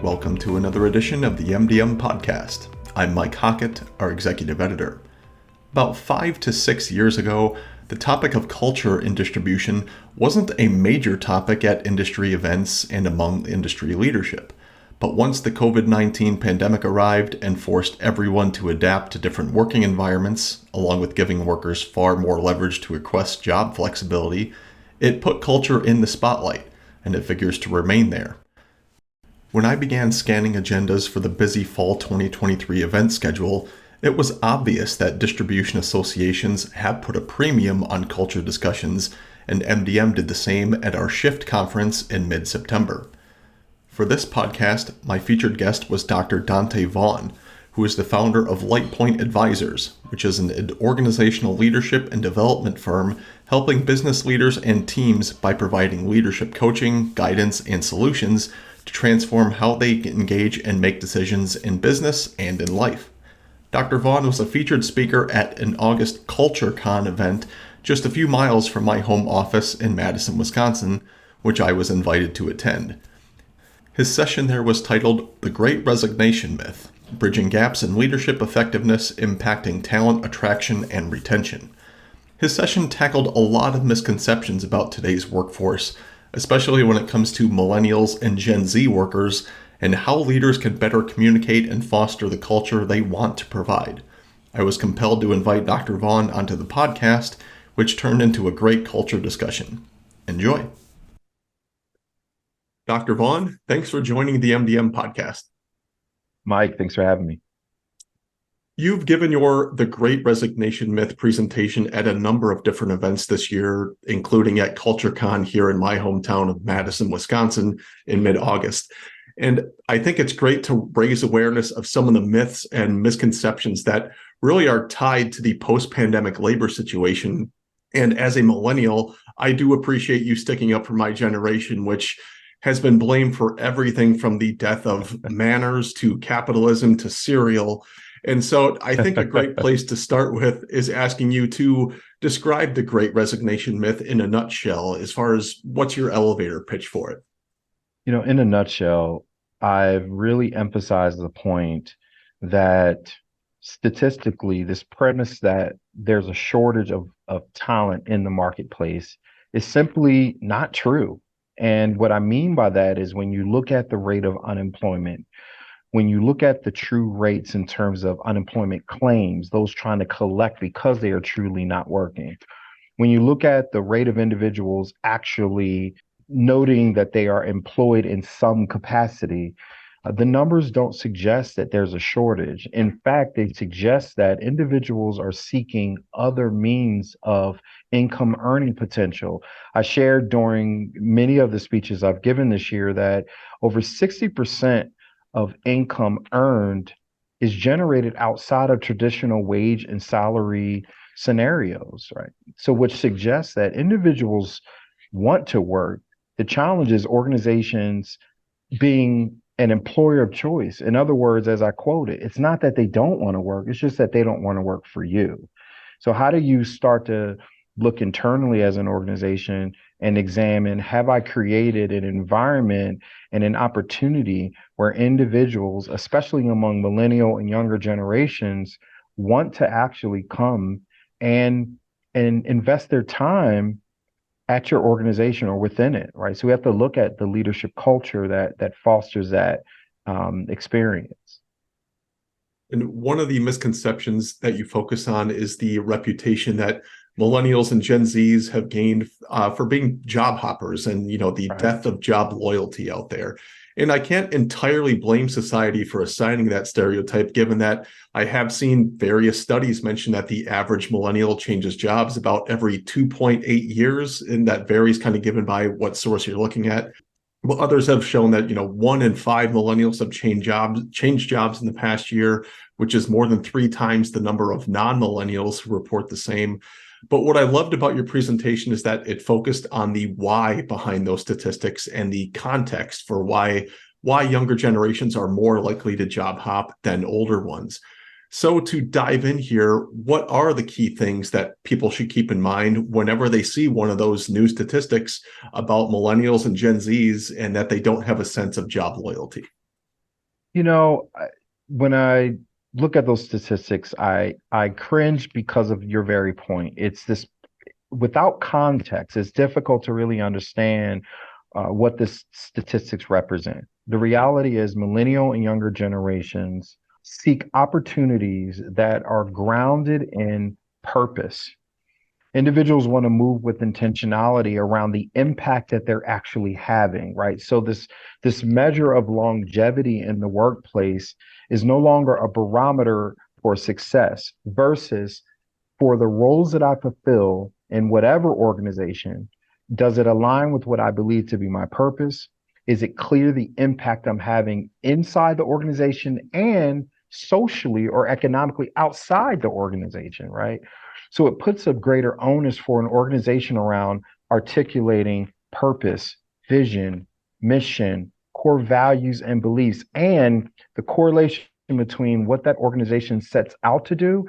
Welcome to another edition of the MDM Podcast. I'm Mike Hockett, our executive editor. About 5 to 6 years ago, the topic of culture in distribution wasn't a major topic at industry events and among industry leadership. But once the COVID-19 pandemic arrived and forced everyone to adapt to different working environments, along with giving workers far more leverage to request job flexibility, it put culture in the spotlight, and it figures to remain there. When I began scanning agendas for the busy fall 2023 event schedule, it was obvious that distribution associations have put a premium on culture discussions, and MDM did the same at our Shift conference in mid-September. For this podcast, my featured guest was Dr. Donte Vaughn, who is the founder of LightPoint Advisors, which is an organizational leadership and development firm helping business leaders and teams by providing leadership coaching, guidance, and solutions to transform how they engage and make decisions in business and in life. Dr. Vaughn was a featured speaker at an August CultureCon event just a few miles from my home office in Madison, Wisconsin, which I was invited to attend. His session there was titled The Great Resignation Myth, Bridging Gaps in Leadership Effectiveness Impacting Talent Attraction and Retention. His session tackled a lot of misconceptions about today's workforce, especially when it comes to millennials and Gen Z workers, and how leaders can better communicate and foster the culture they want to provide. I was compelled to invite Dr. Vaughn onto the podcast, which turned into a great culture discussion. Enjoy. Dr. Vaughn, thanks for joining the MDM podcast. Mike, thanks for having me. You've given your The Great Resignation Myth presentation at a number of different events this year, including at CultureCon here in my hometown of Madison, Wisconsin in mid-August. And I think it's great to raise awareness of some of the myths and misconceptions that really are tied to the post-pandemic labor situation. And as a millennial, I do appreciate you sticking up for my generation, which has been blamed for everything from the death of manners to capitalism to cereal. And so I think a great place to start with is asking you to describe the Great Resignation myth in a nutshell, as far as what's your elevator pitch for it? In a nutshell, I've really emphasized the point that statistically, this premise that there's a shortage of talent in the marketplace is simply not true. And what I mean by that is when you look at the rate of unemployment, when you look at the true rates in terms of unemployment claims, those trying to collect because they are truly not working, when you look at the rate of individuals actually noting that they are employed in some capacity, the numbers don't suggest that there's a shortage. In fact, they suggest that individuals are seeking other means of income earning potential. I shared during many of the speeches I've given this year that over 60% of income earned is generated outside of traditional wage and salary scenarios, right? So which suggests that individuals want to work. The challenge is organizations being an employer of choice. In other words, as I quoted, it's not that they don't want to work, it's just that they don't want to work for you. So how do you start to look internally as an organization and examine, have I created an environment and an opportunity where individuals, especially among millennial and younger generations, want to actually come and invest their time at your organization or within it, right? So we have to look at the leadership culture that fosters that experience. And one of the misconceptions that you focus on is the reputation that millennials and Gen Zs have gained for being job hoppers and, the Right. death of job loyalty out there. And I can't entirely blame society for assigning that stereotype, given that I have seen various studies mention that the average millennial changes jobs about every 2.8 years, and that varies kind of given by what source you're looking at. Well, others have shown that, 1 in 5 millennials have changed jobs in the past year, which is more than 3 times the number of non-millennials who report the same. But what I loved about your presentation is that it focused on the why behind those statistics and the context for why younger generations are more likely to job hop than older ones. So to dive in here, what are the key things that people should keep in mind whenever they see one of those new statistics about millennials and Gen Zs and that they don't have a sense of job loyalty? When I look at those statistics, I cringe because of your very point. It's this without context, it's difficult to really understand what the statistics represent. The reality is, millennial and younger generations seek opportunities that are grounded in purpose. Individuals want to move with intentionality around the impact that they're actually having, right? So this measure of longevity in the workplace is no longer a barometer for success versus for the roles that I fulfill in whatever organization, does it align with what I believe to be my purpose? Is it clear the impact I'm having inside the organization and socially or economically outside the organization, right? So it puts a greater onus for an organization around articulating purpose, vision, mission, core values, and beliefs, and the correlation between what that organization sets out to do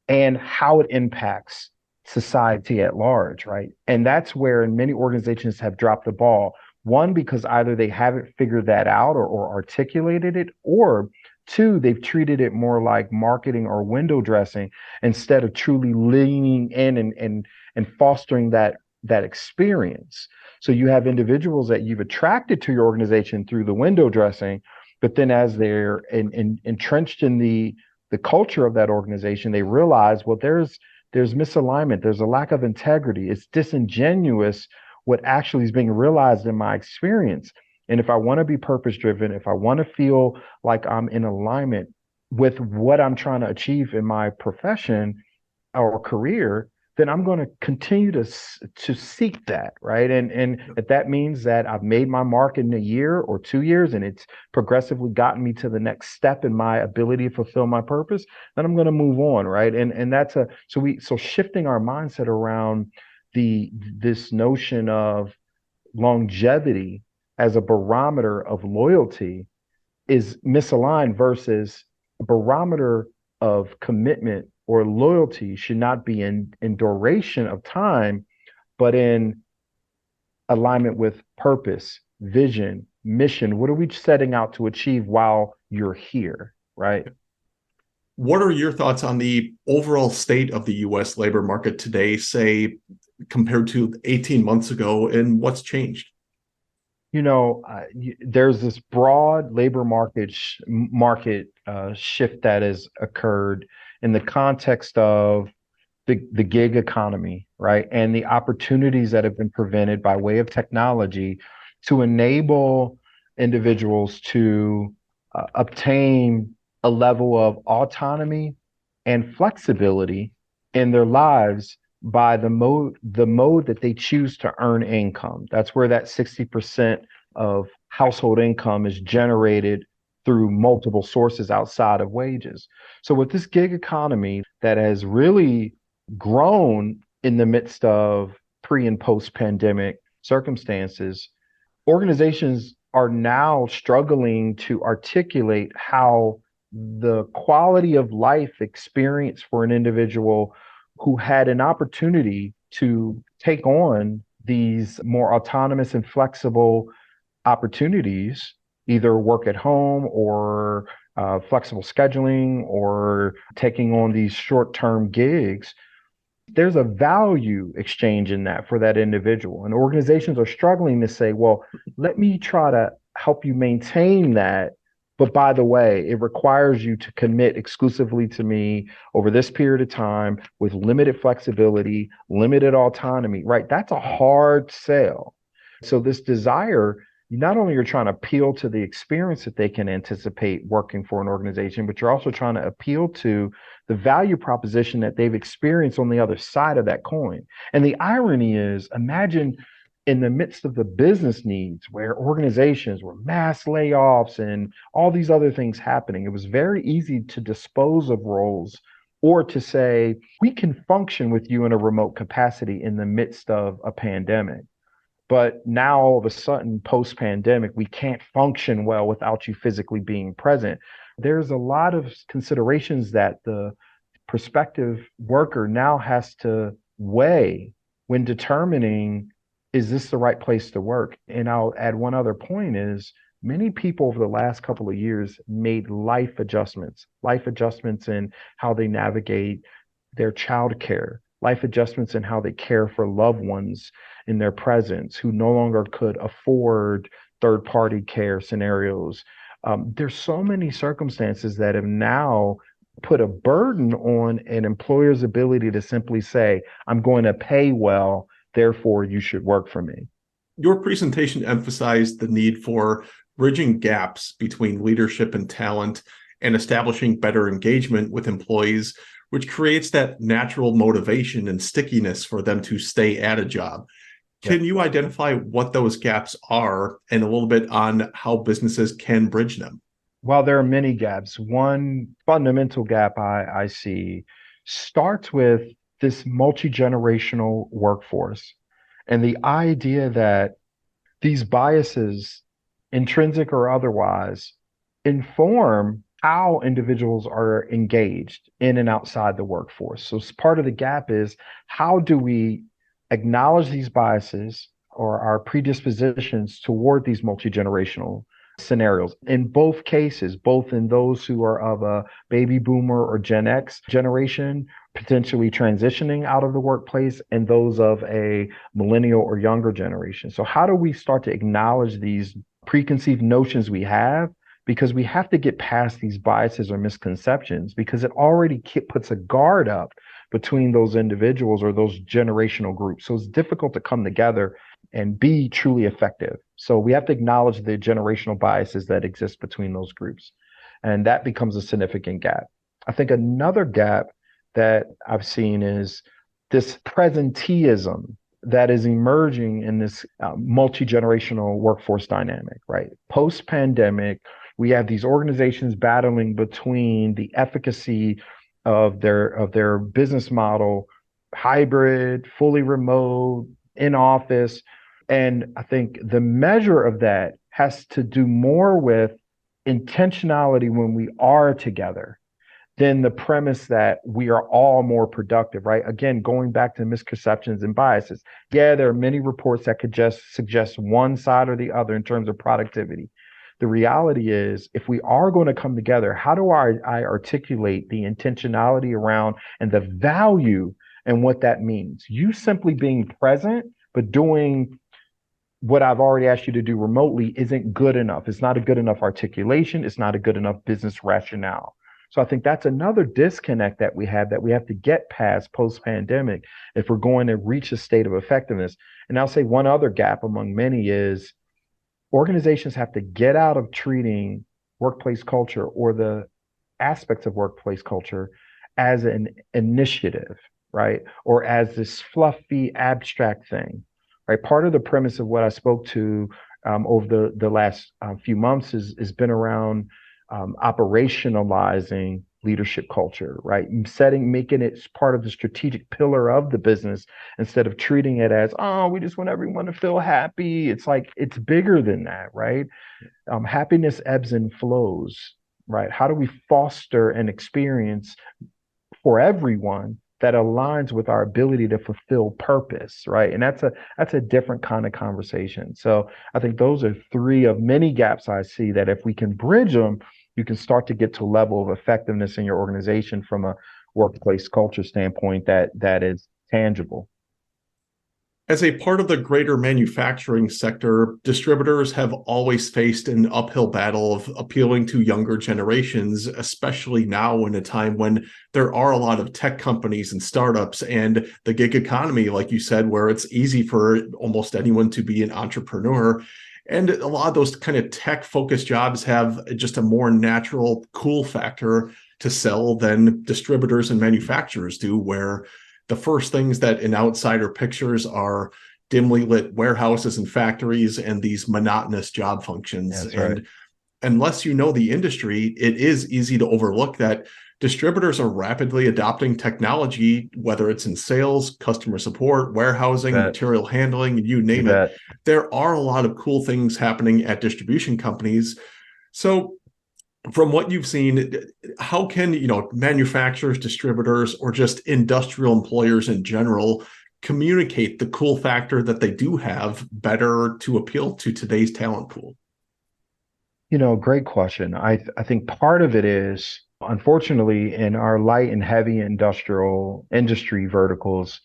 and how it impacts society at large, right? And that's where many organizations have dropped the ball. One, because either they haven't figured that out or articulated it, or two, they've treated it more like marketing or window dressing instead of truly leaning in and fostering that experience. So you have individuals that you've attracted to your organization through the window dressing, but then as they're entrenched in the culture of that organization, they realize, well, there's misalignment, there's a lack of integrity. It's disingenuous what actually is being realized in my experience. And if I want to be purpose driven, if I want to feel like I'm in alignment with what I'm trying to achieve in my profession or career, then I'm going to continue to seek that, right? And if that means that I've made my mark in a year or 2 years and it's progressively gotten me to the next step in my ability to fulfill my purpose, then I'm going to move on, right? And that's a so shifting our mindset around this notion of longevity as a barometer of loyalty is misaligned versus a barometer of commitment or loyalty should not be in duration of time, but in alignment with purpose, vision, mission. What are we setting out to achieve while you're here, right? What are your thoughts on the overall state of the US labor market today, say, compared to 18 months ago, and what's changed? There's this broad labor market shift that has occurred in the context of the gig economy, right? And the opportunities that have been presented by way of technology to enable individuals to obtain a level of autonomy and flexibility in their lives by the mode that they choose to earn income. That's where that 60% of household income is generated through multiple sources outside of wages. So with this gig economy that has really grown in the midst of pre and post pandemic circumstances, organizations are now struggling to articulate how the quality of life experience for an individual who had an opportunity to take on these more autonomous and flexible opportunities, either work at home or flexible scheduling or taking on these short term gigs, there's a value exchange in that for that individual. And organizations are struggling to say, well, let me try to help you maintain that. But by the way, it requires you to commit exclusively to me over this period of time with limited flexibility, limited autonomy, right? That's a hard sell. So this desire, not only you're trying to appeal to the experience that they can anticipate working for an organization, but you're also trying to appeal to the value proposition that they've experienced on the other side of that coin. And the irony is, imagine in the midst of the business needs where organizations were mass layoffs and all these other things happening, it was very easy to dispose of roles or to say, we can function with you in a remote capacity in the midst of a pandemic. But now all of a sudden, post pandemic, we can't function well without you physically being present. There's a lot of considerations that the prospective worker now has to weigh when determining, is this the right place to work? And I'll add one other point is Many people over the last couple of years made life adjustments in how they navigate their childcare, life adjustments in how they care for loved ones in their presence who no longer could afford third party care scenarios. There's so many circumstances that have now put a burden on an employer's ability to simply say, I'm going to pay well, therefore you should work for me. Your presentation emphasized the need for bridging gaps between leadership and talent and establishing better engagement with employees, which creates that natural motivation and stickiness for them to stay at a job. Yeah. Can you identify what those gaps are and a little bit on how businesses can bridge them? While there are many gaps, one fundamental gap I see starts with this multi-generational workforce and the idea that these biases, intrinsic or otherwise, inform how individuals are engaged in and outside the workforce. So part of the gap is how do we acknowledge these biases or our predispositions toward these multi-generational scenarios in both cases, both in those who are of a baby boomer or Gen X generation, potentially transitioning out of the workplace, and those of a millennial or younger generation. So, how do we start to acknowledge these preconceived notions we have? Because we have to get past these biases or misconceptions because it already puts a guard up between those individuals or those generational groups. So it's difficult to come together and be truly effective. So we have to acknowledge the generational biases that exist between those groups. And that becomes a significant gap. I think another gap that I've seen is this presenteeism that is emerging in this multi-generational workforce dynamic, right? Post-pandemic, we have these organizations battling between the efficacy of their business model, hybrid, fully remote, in office. And I think the measure of that has to do more with intentionality when we are together than the premise that we are all more productive, right? Again, going back to misconceptions and biases. Yeah, there are many reports that could just suggest one side or the other in terms of productivity. The reality is, if we are going to come together, how do I articulate the intentionality around and the value and what that means? You simply being present, but doing what I've already asked you to do remotely isn't good enough. It's not a good enough articulation. It's not a good enough business rationale. So I think that's another disconnect that we have to get past post-pandemic if we're going to reach a state of effectiveness. And I'll say one other gap among many is organizations have to get out of treating workplace culture or the aspects of workplace culture as an initiative, right? Or as this fluffy, abstract thing, right? Part of the premise of what I spoke to over the last few months has been around operationalizing leadership culture, right? Making it part of the strategic pillar of the business instead of treating it as, oh, we just want everyone to feel happy. It's like, it's bigger than that, right? Happiness ebbs and flows, right? How do we foster an experience for everyone that aligns with our ability to fulfill purpose, right? And that's a different kind of conversation. So I think those are three of many gaps I see that if we can bridge them, you can start to get to a level of effectiveness in your organization from a workplace culture standpoint that is tangible. As a part of the greater manufacturing sector, distributors have always faced an uphill battle of appealing to younger generations, especially now in a time when there are a lot of tech companies and startups and the gig economy, like you said, where it's easy for almost anyone to be an entrepreneur. And a lot of those kind of tech focused jobs have just a more natural cool factor to sell than distributors and manufacturers do, where the first things that an outsider pictures are dimly lit warehouses and factories and these monotonous job functions. That's right. And unless you know the industry, it is easy to overlook that distributors are rapidly adopting technology, whether it's in sales, customer support, You warehousing, bet. material handling, you You name it. bet. There are a lot of cool things happening at distribution companies. So from what you've seen, how can, manufacturers, distributors, or just industrial employers in general communicate the cool factor that they do have better to appeal to today's talent pool? Great question. I think part of it is, unfortunately, in our light and heavy industrial industry verticals,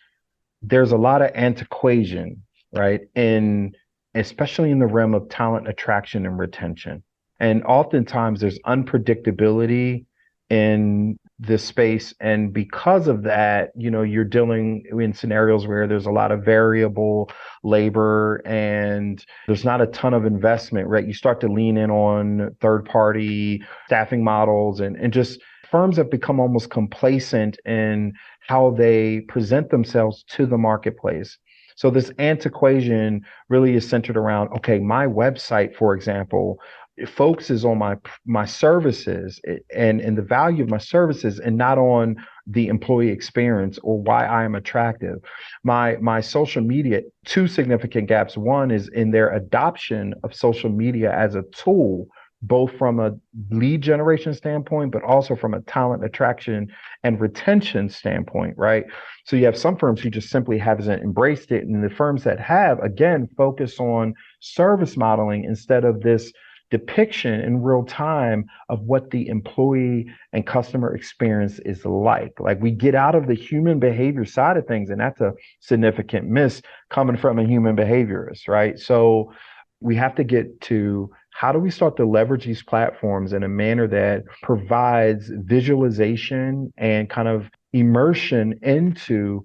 there's a lot of antiquation, right? In especially in the realm of talent attraction and retention. And oftentimes there's unpredictability in this space. And because of that, you're dealing in scenarios where there's a lot of variable labor and there's not a ton of investment, right? You start to lean in on third party staffing models and just firms have become almost complacent in how they present themselves to the marketplace. So this antiquation really is centered around, okay, my website, for example, it focuses on my services and the value of my services and not on the employee experience or why I am attractive. My social media, two significant gaps. One is in their adoption of social media as a tool, both from a lead generation standpoint, but also from a talent attraction and retention standpoint, right? So you have some firms who just simply haven't embraced it. And the firms that have, again, focus on service modeling instead of this depiction in real time of what the employee and customer experience is like. Like we get out of the human behavior side of things, and that's a significant miss coming from a human behaviorist, right? So we have to get to how do we start to leverage these platforms in a manner that provides visualization and kind of immersion into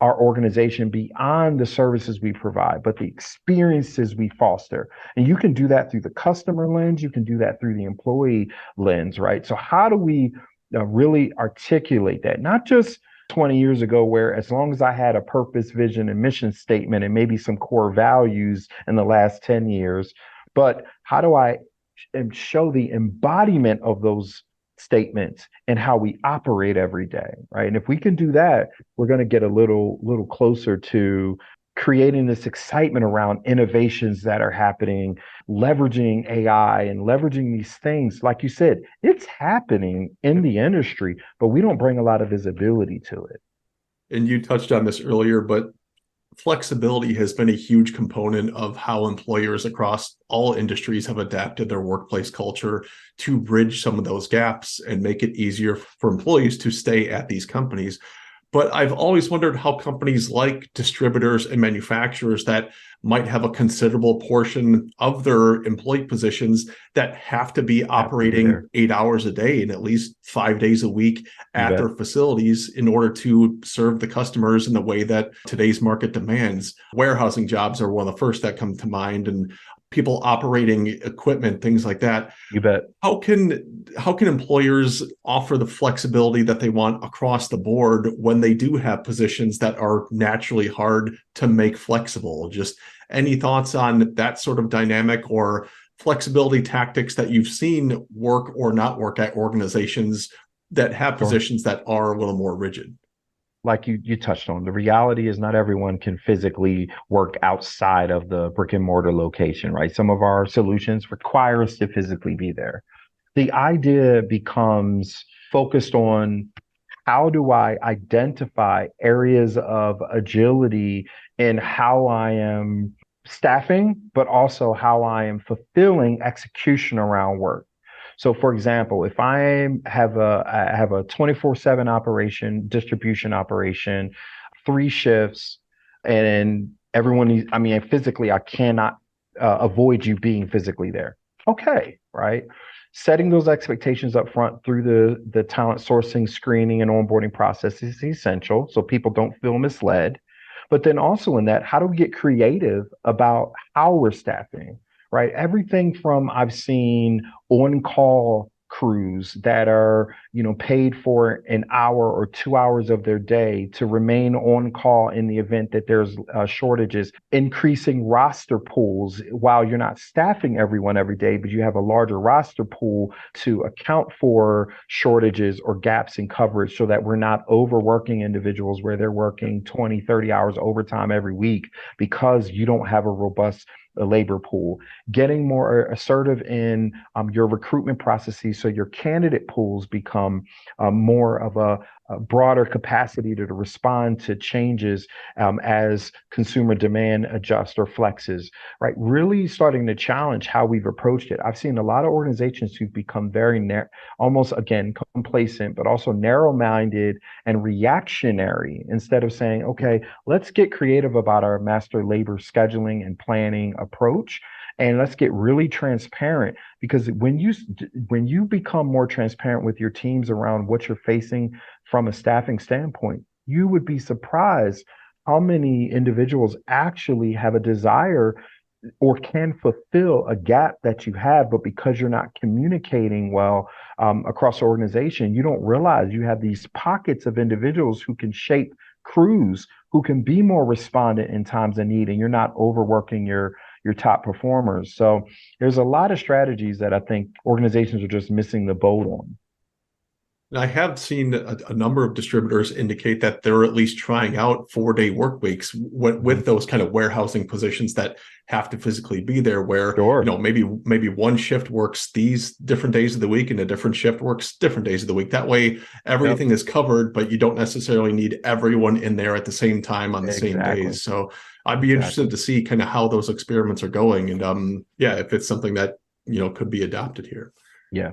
our organization beyond the services we provide, but the experiences we foster. And you can do that through the customer lens, you can do that through the employee lens, right? So, how do we really articulate that? Not just 20 years ago, where as long as I had a purpose, vision, and mission statement, and maybe some core values in the last 10 years, but how do I show the embodiment of those statements and how we operate every day, right? And if we can do that, we're going to get a little closer to creating this excitement around innovations that are happening, leveraging AI and leveraging these things. Like you said, it's happening in the industry, but we don't bring a lot of visibility to it. And you touched on this earlier, but flexibility has been a huge component of how employers across all industries have adapted their workplace culture to bridge some of those gaps and make it easier for employees to stay at these companies. But I've always wondered how companies like distributors and manufacturers that might have a considerable portion of their employee positions that have to be Have to be operating there. 8 hours a day and at least 5 days a week You at bet. their facilities in order to serve the customers in the way that today's market demands. Warehousing jobs are one of the first that come to mind, and people operating equipment, things like that. You bet. How can employers offer the flexibility that they want across the board when they do have positions that are naturally hard to make flexible? Just any thoughts on that sort of dynamic or flexibility tactics that you've seen work or not work at organizations that have Sure. positions that are a little more rigid? Like you touched on, the reality is not everyone can physically work outside of the brick and mortar location, right? Some of our solutions require us to physically be there. The idea becomes focused on how do I identify areas of agility in how I am staffing, but also how I am fulfilling execution around work. So, for example, if I have a 24/7 operation, distribution operation, three shifts, and everyone needs, I mean, physically, I cannot avoid you being physically there. Okay, right? Setting those expectations up front through the talent sourcing, screening, and onboarding process is essential so people don't feel misled. But then also in that, how do we get creative about how we're staffing, right? Everything from I've seen on-call crews that are, paid for an hour or 2 hours of their day to remain on call in the event that there's shortages, increasing roster pools while you're not staffing everyone every day, but you have a larger roster pool to account for shortages or gaps in coverage so that we're not overworking individuals where they're working 20, 30 hours overtime every week because you don't have a robust labor pool, getting more assertive in your recruitment processes so your candidate pools become more of a broader capacity to respond to changes as consumer demand adjusts or flexes, right? Really starting to challenge how we've approached it. I've seen a lot of organizations who've become very almost again complacent, but also narrow-minded and reactionary instead of saying, okay, let's get creative about our master labor scheduling and planning approach. And let's get really transparent, because when you become more transparent with your teams around what you're facing from a staffing standpoint, you would be surprised how many individuals actually have a desire or can fulfill a gap that you have, but because you're not communicating well across the organization, you don't realize you have these pockets of individuals who can shape crews, who can be more respondent in times of need, and you're not overworking your top performers. So there's a lot of strategies that I think organizations are just missing the boat on. And I have seen a number of distributors indicate that they're at least trying out 4-day work weeks with those kind of warehousing positions that have to physically be there, where Sure. maybe one shift works these different days of the week and a different shift works different days of the week. That way Yep. everything is covered, but you don't necessarily need everyone in there at the same time on the same Exactly. days. So I'd be interested Exactly. to see kind of how those experiments are going, and yeah, if it's something that could be adopted here. Yeah.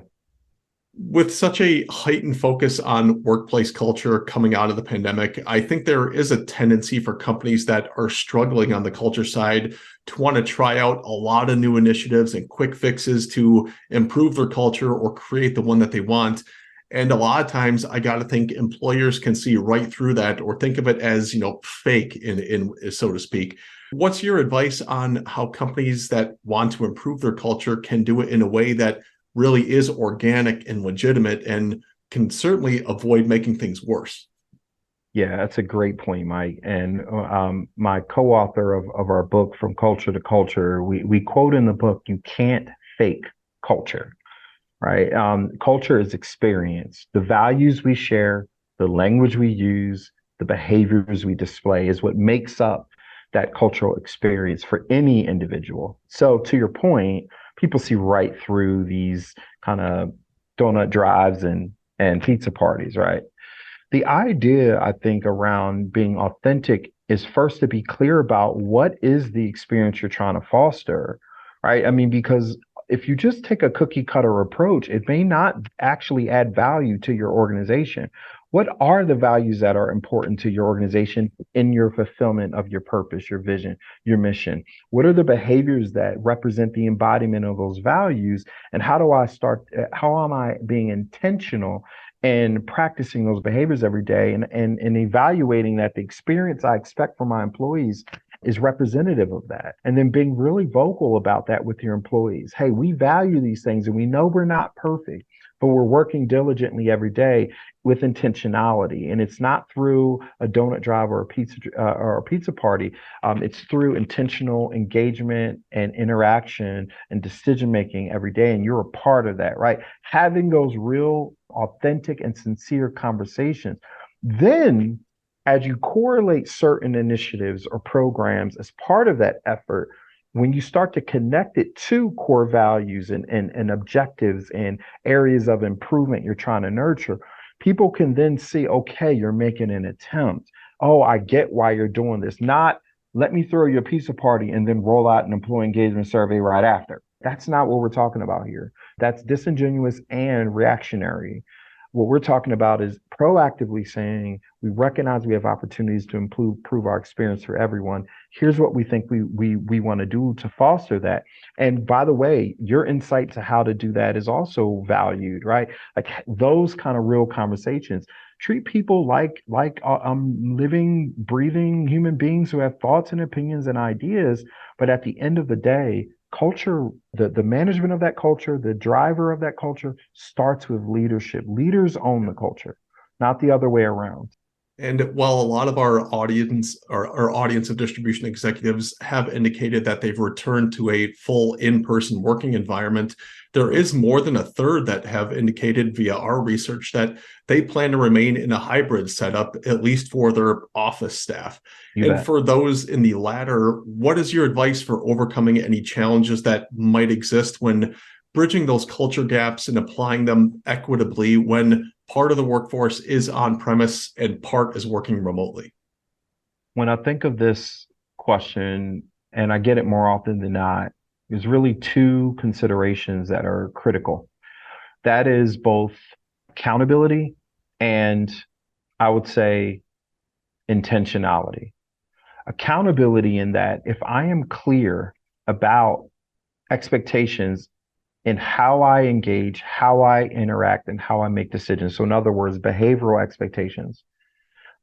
With such a heightened focus on workplace culture coming out of the pandemic, I think there is a tendency for companies that are struggling on the culture side to want to try out a lot of new initiatives and quick fixes to improve their culture or create the one that they want. And a lot of times I got to think employers can see right through that, or think of it as, fake in so to speak. What's your advice on how companies that want to improve their culture can do it in a way that really is organic and legitimate, and can certainly avoid making things worse? Yeah, that's a great point, Mike. And my co-author of our book, From Culture to Culture, we quote in the book, you can't fake culture, right? Culture is experience. The values we share, the language we use, the behaviors we display is what makes up that cultural experience for any individual. So to your point, people see right through these kind of donut drives and pizza parties, right? The idea, I think, around being authentic is first to be clear about what is the experience you're trying to foster, right? I mean, because if you just take a cookie cutter approach, it may not actually add value to your organization. What are the values that are important to your organization in your fulfillment of your purpose, your vision, your mission? What are the behaviors that represent the embodiment of those values? And how am I being intentional and practicing those behaviors every day, and evaluating that the experience I expect from my employees is representative of that, and then being really vocal about that with your employees. Hey, we value these things and we know we're not perfect, but we're working diligently every day with intentionality, and it's not through a donut drive or a pizza party. It's through intentional engagement and interaction and decision making every day, and you're a part of that, right? Having those real authentic and sincere conversations. Then, as you correlate certain initiatives or programs as part of that effort, when you start to connect it to core values and objectives and areas of improvement you're trying to nurture, people can then see, okay, you're making an attempt. Oh, I get why you're doing this. Not let me throw you a pizza party and then roll out an employee engagement survey right after. That's not what we're talking about here. That's disingenuous and reactionary. What we're talking about is proactively saying we recognize we have opportunities to improve our experience for everyone. Here's what we think we want to do to foster that. And by the way, your insight to how to do that is also valued, right? Like those kind of real conversations. Treat people like living, breathing human beings who have thoughts and opinions and ideas. But at the end of the day, culture, the management of that culture, the driver of that culture starts with leadership. Leaders own the culture, not the other way around. And while a lot of our audience, or our audience of distribution executives, have indicated that they've returned to a full in-person working environment, there is more than a third that have indicated via our research that they plan to remain in a hybrid setup, at least for their office staff. You And bet. for those in the latter, what is your advice for overcoming any challenges that might exist when bridging those culture gaps and applying them equitably when part of the workforce is on premise and part is working remotely? When I think of this question, and I get it more often than not, there's really two considerations that are critical. That is both accountability and, I would say, intentionality. Accountability in that if I am clear about expectations in how I engage, how I interact, and how I make decisions. So, in other words, behavioral expectations.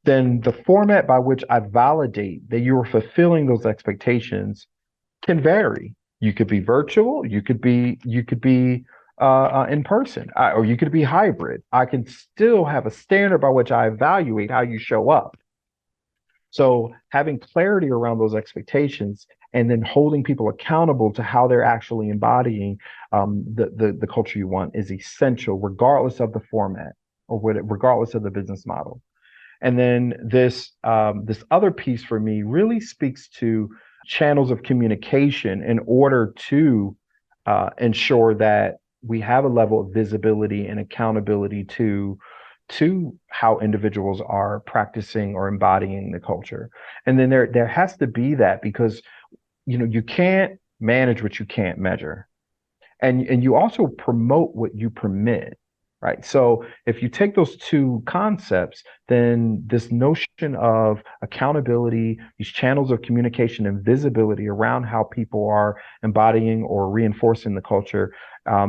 Then the format by which I validate that you are fulfilling those expectations can vary. You could be virtual, you could be in person, or you could be hybrid. I can still have a standard by which I evaluate how you show up. So having clarity around those expectations and then holding people accountable to how they're actually embodying the culture you want is essential, regardless of the format or regardless of the business model. And then this other piece for me really speaks to channels of communication in order to ensure that we have a level of visibility and accountability to how individuals are practicing or embodying the culture. And then there has to be that, because you can't manage what you can't measure. And you also promote what you permit, right? So if you take those two concepts, then this notion of accountability, these channels of communication and visibility around how people are embodying or reinforcing the culture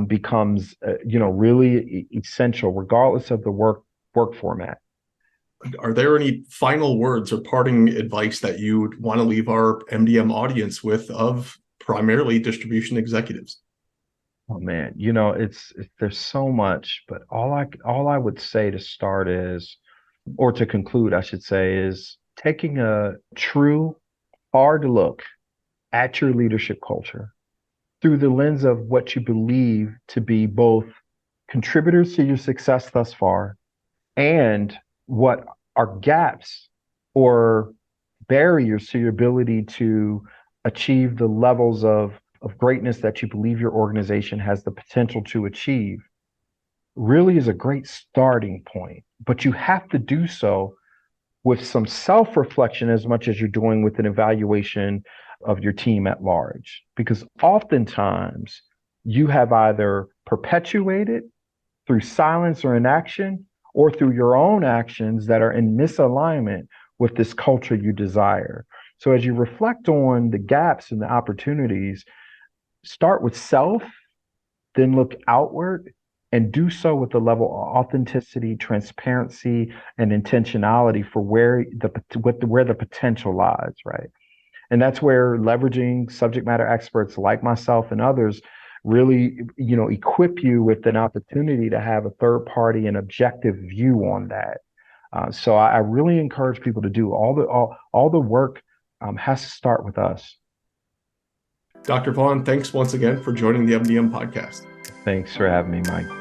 becomes really essential, regardless of the work format. Are there any final words or parting advice that you would want to leave our MDM audience with of primarily distribution executives? Oh man, it's there's so much, but all I would say to start is, or to conclude, I should say, is taking a true hard look at your leadership culture through the lens of what you believe to be both contributors to your success thus far and what are gaps or barriers to your ability to achieve the levels of greatness that you believe your organization has the potential to achieve. Really is a great starting point, but you have to do so with some self-reflection as much as you're doing with an evaluation of your team at large. Because oftentimes you have either perpetuated through silence or inaction, or through your own actions that are in misalignment with this culture you desire. So as you reflect on the gaps and the opportunities, start with self, then look outward, and do so with a level of authenticity, transparency, and intentionality for where the potential lies, right? And that's where leveraging subject matter experts like myself and others really, equip you with an opportunity to have a third party and objective view on that. So I really encourage people to do all the work has to start with us. Dr. Vaughn, thanks once again for joining the MDM podcast. Thanks for having me, Mike.